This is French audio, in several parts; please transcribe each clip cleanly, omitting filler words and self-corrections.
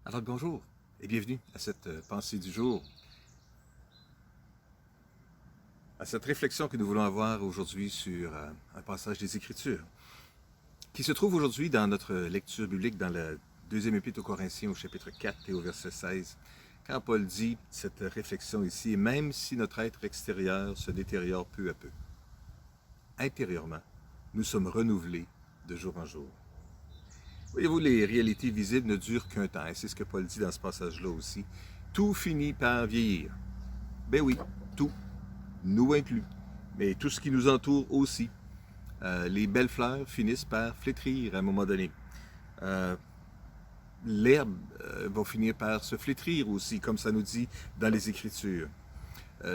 Alors bonjour et bienvenue à cette pensée du jour, à cette réflexion que nous voulons avoir aujourd'hui sur un passage des Écritures, qui se trouve aujourd'hui dans notre lecture biblique dans la deuxième épître aux Corinthiens au chapitre 4 et au verset 16, quand Paul dit cette réflexion ici, même si notre être extérieur se détériore peu à peu, intérieurement, nous sommes renouvelés de jour en jour. Voyez-vous, les réalités visibles ne durent qu'un temps, et c'est ce que Paul dit dans ce passage-là aussi. Tout finit par vieillir. Ben oui, tout, nous inclus, mais tout ce qui nous entoure aussi. Les belles fleurs finissent par flétrir à un moment donné. Euh, L'herbe va finir par se flétrir aussi, comme ça nous dit dans les Écritures.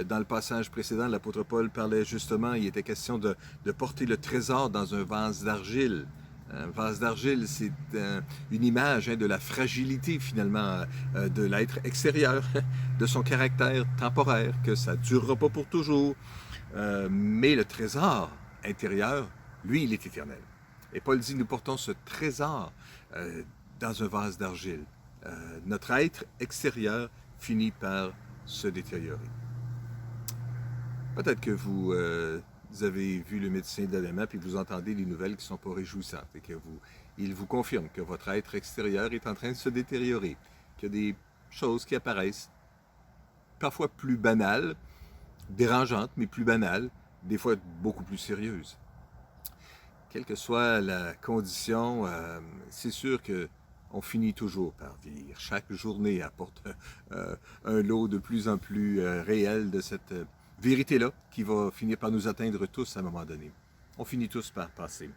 Dans le passage précédent, l'apôtre Paul parlait justement, il était question de porter le trésor dans un vase d'argile. Un vase d'argile, c'est une image de la fragilité finalement de l'être extérieur, de son caractère temporaire, que ça ne durera pas pour toujours. Mais le trésor intérieur, lui, il est éternel. Et Paul dit, nous portons ce trésor dans un vase d'argile. Notre être extérieur finit par se détériorer. Peut-être que vous avez vu le médecin dernièrement et vous entendez des nouvelles qui ne sont pas réjouissantes et il vous confirme que votre être extérieur est en train de se détériorer, qu'il y a des choses qui apparaissent parfois plus banales, dérangeantes, mais plus banales, des fois beaucoup plus sérieuses. Quelle que soit la condition, c'est sûr que on finit toujours par vieillir. Chaque journée apporte un lot de plus en plus réel de cette vérité-là qui va finir par nous atteindre tous à un moment donné. On finit tous par passer.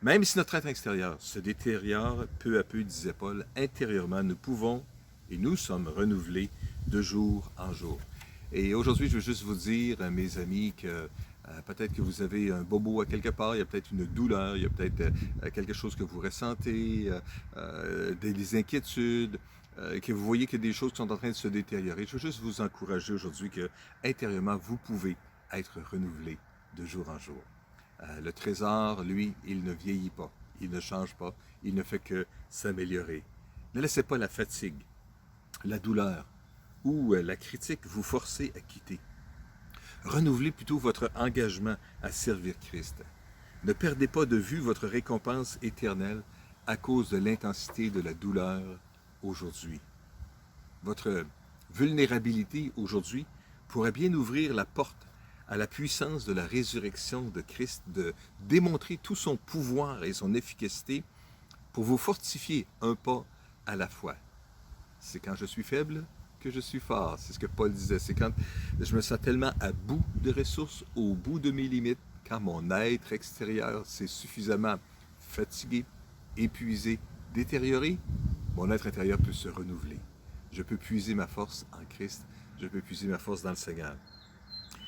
Même si notre être extérieur se détériore peu à peu, disait Paul, intérieurement, nous pouvons et nous sommes renouvelés de jour en jour. Et aujourd'hui, je veux juste vous dire, mes amis, que peut-être que vous avez un bobo à quelque part, il y a peut-être une douleur, il y a peut-être quelque chose que vous ressentez, des inquiétudes, que vous voyez qu'il y a des choses qui sont en train de se détériorer. Je veux juste vous encourager aujourd'hui que, intérieurement, vous pouvez être renouvelé de jour en jour. Le trésor, lui, il ne vieillit pas, il ne change pas, il ne fait que s'améliorer. Ne laissez pas la fatigue, la douleur ou la critique vous forcer à quitter. Renouvelez plutôt votre engagement à servir Christ. Ne perdez pas de vue votre récompense éternelle à cause de l'intensité de la douleur aujourd'hui. Votre vulnérabilité aujourd'hui pourrait bien ouvrir la porte à la puissance de la résurrection de Christ, de démontrer tout son pouvoir et son efficacité pour vous fortifier un pas à la fois. C'est quand je suis faible que je suis fort. C'est ce que Paul disait. C'est quand je me sens tellement à bout de ressources, au bout de mes limites, quand mon être extérieur s'est suffisamment fatigué, épuisé, détérioré, mon être intérieur peut se renouveler. Je peux puiser ma force en Christ. Je peux puiser ma force dans le Seigneur.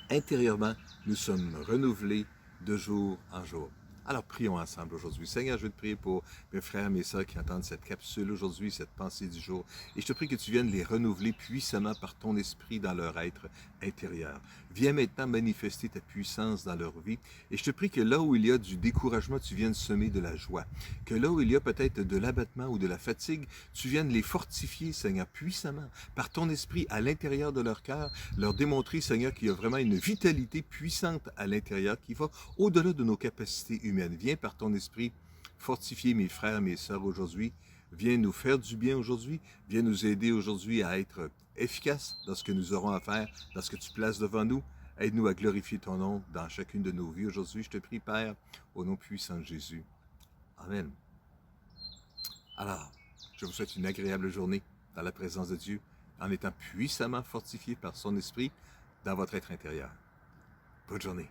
Intérieurement, nous sommes renouvelés de jour en jour. Alors prions ensemble aujourd'hui. Seigneur, je veux te prier pour mes frères, mes sœurs qui entendent cette capsule aujourd'hui, cette pensée du jour. Et je te prie que tu viennes les renouveler puissamment par ton esprit dans leur être intérieur. Viens maintenant manifester ta puissance dans leur vie. Et je te prie que là où il y a du découragement, tu viennes semer de la joie. Que là où il y a peut-être de l'abattement ou de la fatigue, tu viennes les fortifier, Seigneur, puissamment par ton esprit à l'intérieur de leur cœur, leur démontrer, Seigneur, qu'il y a vraiment une vitalité puissante à l'intérieur qui va au-delà de nos capacités humaines. Viens par ton esprit fortifier mes frères, mes sœurs aujourd'hui. Viens nous faire du bien aujourd'hui. Viens nous aider aujourd'hui à être efficaces dans ce que nous aurons à faire, dans ce que tu places devant nous. Aide-nous à glorifier ton nom dans chacune de nos vies aujourd'hui. Je te prie, Père, au nom puissant de Jésus. Amen. Alors, je vous souhaite une agréable journée dans la présence de Dieu, en étant puissamment fortifié par son esprit dans votre être intérieur. Bonne journée.